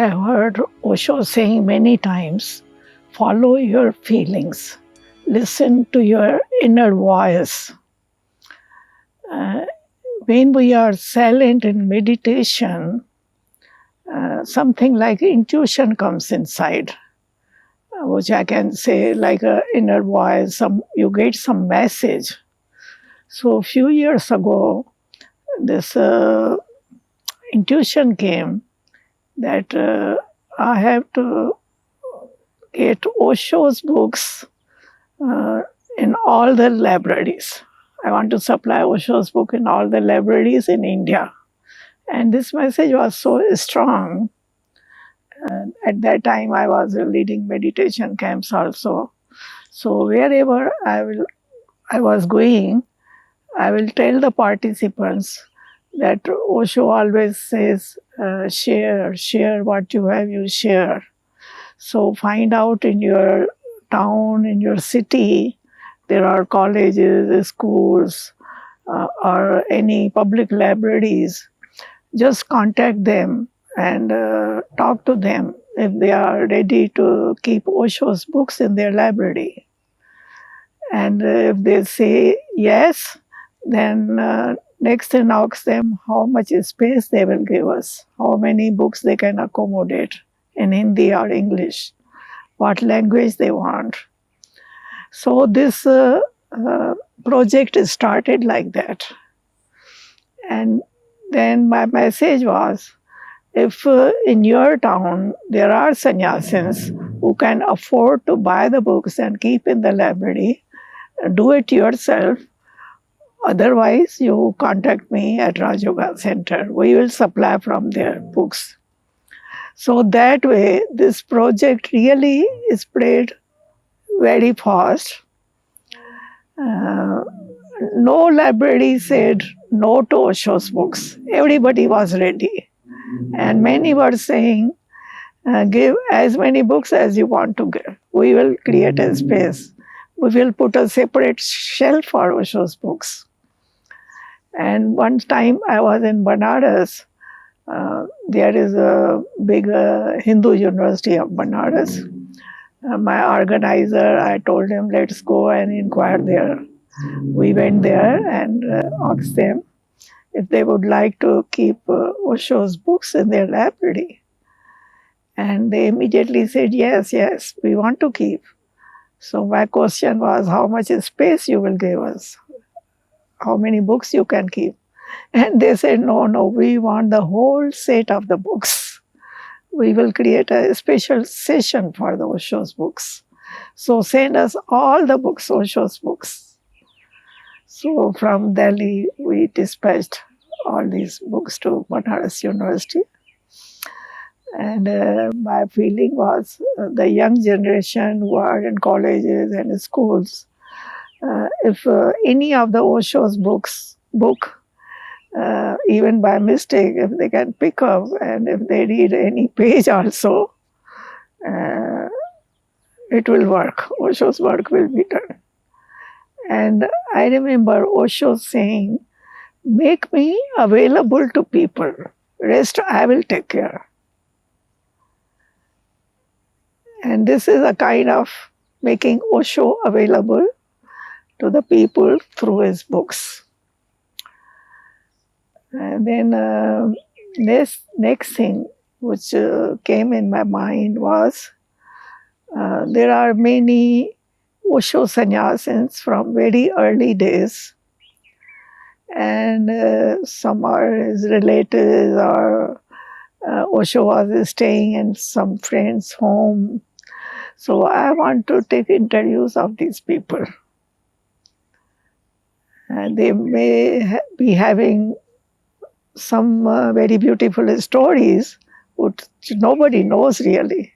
have heard Osho saying many times, follow your feelings, listen to your inner voice. When we are silent in meditation, something like intuition comes inside, which I can say like an inner voice, you get some message. So a few years ago, this intuition came that I have to get Osho's books in all the libraries. I want to supply Osho's book in all the libraries in India. And this message was so strong. At that time, I was leading meditation camps also. So wherever I was going, I will tell the participants that Osho always says, share what you have, you share. So find out in your town, in your city, there are colleges, schools, or any public libraries. Just contact them and talk to them if they are ready to keep Osho's books in their library. And if they say yes, then next thing ask them how much space they will give us, how many books they can accommodate in Hindi or English, what language they want. So this project is started like that. And then my message was, if in your town there are sannyasins who can afford to buy the books and keep in the library, do it yourself. Otherwise, you contact me at Raj Yoga Center. We will supply from their books. So that way, this project really spread very fast. No library said no to Osho's books. Everybody was ready. And many were saying, give as many books as you want to give. We will create a space. We will put a separate shelf for Osho's books. And one time I was in Banaras. There is a big Hindu university of Banaras. My organizer, I told him, let's go and inquire there. We went there and asked them if they would like to keep Osho's books in their library. And they immediately said, yes, we want to keep. So my question was, how much space you will give us? How many books you can keep? And they said, no, we want the whole set of the books. We will create a special session for the Osho's books. So send us all the books, Osho's books. So from Delhi, we dispatched all these books to Banaras University. And my feeling was the young generation who are in colleges and schools, if any of the Osho's book, even by mistake, if they can pick up and if they read any page also, it will work. Osho's work will be done. And I remember Osho saying, make me available to people. Rest I will take care. And this is a kind of making Osho available to the people through his books. And then next thing which came in my mind was, there are many Osho sannyasins from very early days. And some are his relatives, or Osho was staying in some friend's home. So I want to take interviews of these people. And they may be having some very beautiful stories which nobody knows really.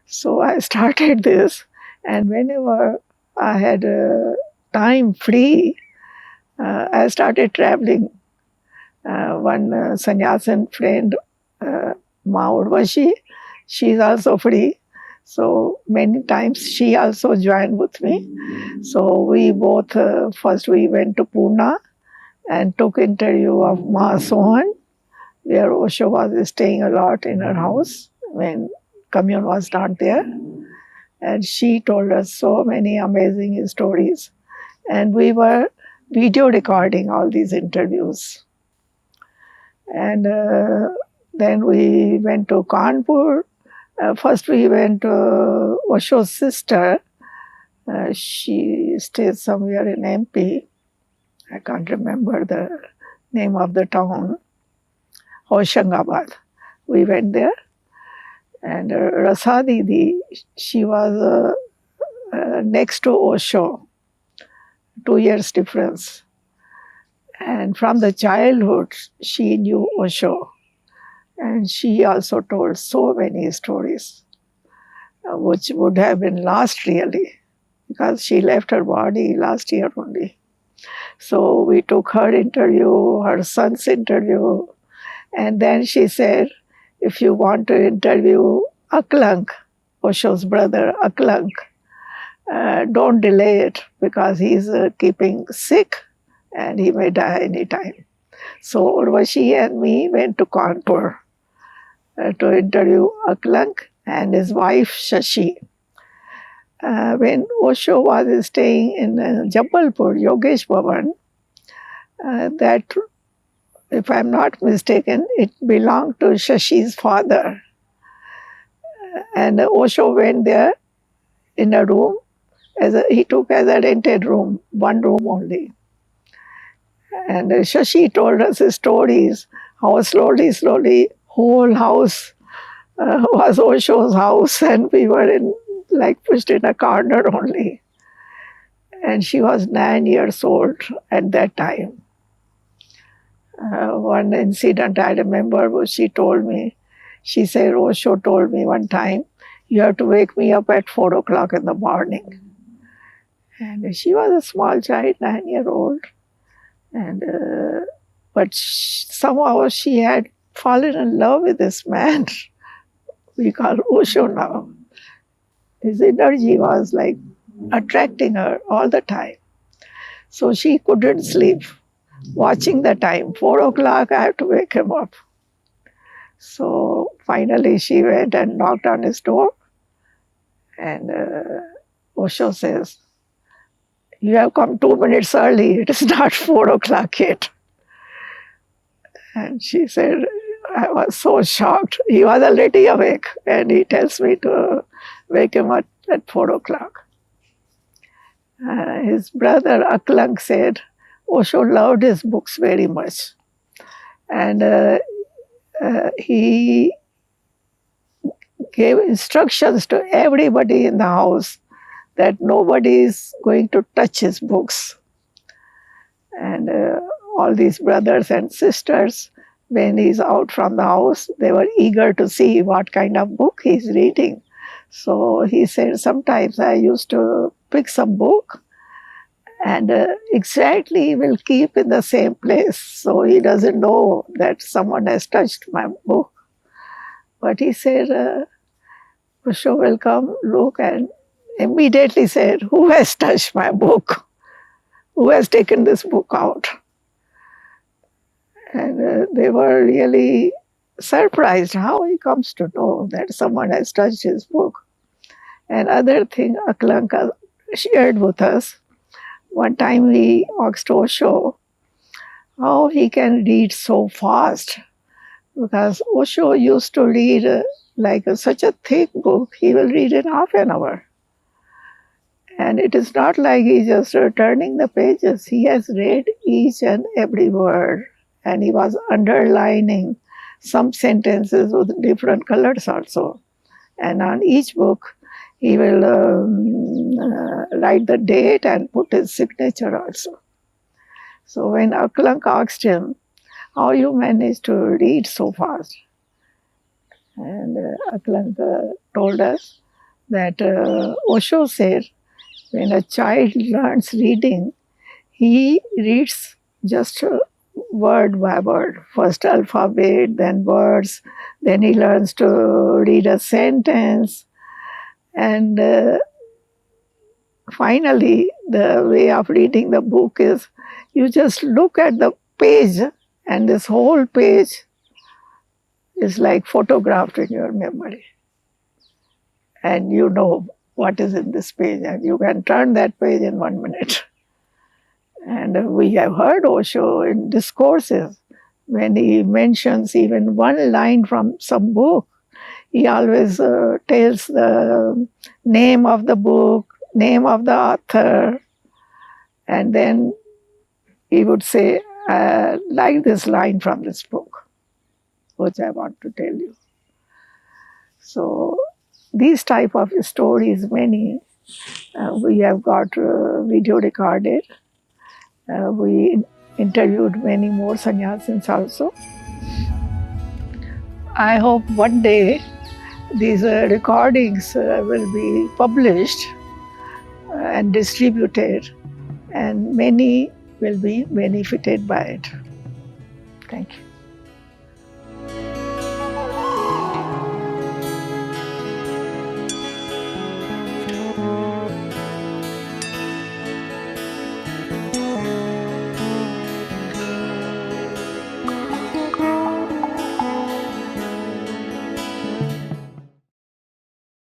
So I started this, and whenever I had time free, I started traveling. One sannyasin friend, Ma Urvashi, she is also free. So many times she also joined with me. So we both, first we went to Pune and took interview of Ma Sohan. where Osho was staying a lot in her house when commune was not there. And she told us so many amazing stories. And we were video recording all these interviews. And then we went to Kanpur. First we went to Osho's sister. She stays somewhere in MP. I can't remember the name of the town. Hoshangabad. We went there. And Rasa Didi, she was next to Osho, 2 years difference. And from the childhood, she knew Osho. And she also told so many stories, which would have been lost really, because she left her body last year only. So we took her interview, her son's interview, and then she said, if you want to interview Aklank, Osho's brother, Aklank, don't delay it because he's keeping sick and he may die anytime. So Urvashi and me went to Kanpur to interview Aklank and his wife Shashi. When Osho was staying in Jabalpur, Yogesh Bhavan, that, if I'm not mistaken, it belonged to Shashi's father. And Osho went there in a room, he took as a rented room, one room only. And Shashi told us his stories, how slowly, whole house was Osho's house, and we were pushed in a corner only. And she was 9 years old at that time. One incident I remember was she told me, she said, Osho told me one time, you have to wake me up at 4 o'clock in the morning. And she was a small child, 9-year-old. And but somehow she had fallen in love with this man we call Osho now. His energy was like attracting her all the time. So she couldn't sleep, watching the time. 4 o'clock, I have to wake him up. So finally she went and knocked on his door. And Osho says, you have come 2 minutes early. It is not 4 o'clock yet. And she said, I was so shocked. He was already awake. And he tells me to wake him up at 4 o'clock. His brother Aklank said, Osho loved his books very much. And he gave instructions to everybody in the house that nobody is going to touch his books. And all these brothers and sisters, when he's out from the house, they were eager to see what kind of book he's reading. So he said, sometimes I used to pick some book and exactly will keep in the same place. So he doesn't know that someone has touched my book. But he said, Osho will come, look, and immediately said, who has touched my book? Who has taken this book out? And they were really surprised how he comes to know that someone has touched his book. And other thing Aklanka shared with us, one time we asked Osho how he can read so fast. Because Osho used to read such a thick book, he will read in half an hour. And it is not like he's just turning the pages. He has read each and every word. And he was underlining some sentences with different colors also. And on each book, he will write the date and put his signature also. So when Aklank asked him, how you manage to read so fast? And Aklank told us that Osho said, when a child learns reading, he reads just word by word. First alphabet, then words, then he learns to read a sentence. And finally, the way of reading the book is you just look at the page, and this whole page is like photographed in your memory. And you know what is in this page, and you can turn that page in 1 minute. And we have heard Osho in discourses, when he mentions even one line from some book, he always tells the name of the book, name of the author, and then he would say, like this line from this book, which I want to tell you. So these type of stories, many, we have got video recorded. We interviewed many more sannyasins also. I hope one day these recordings will be published and distributed, and many will be benefited by it. Thank you.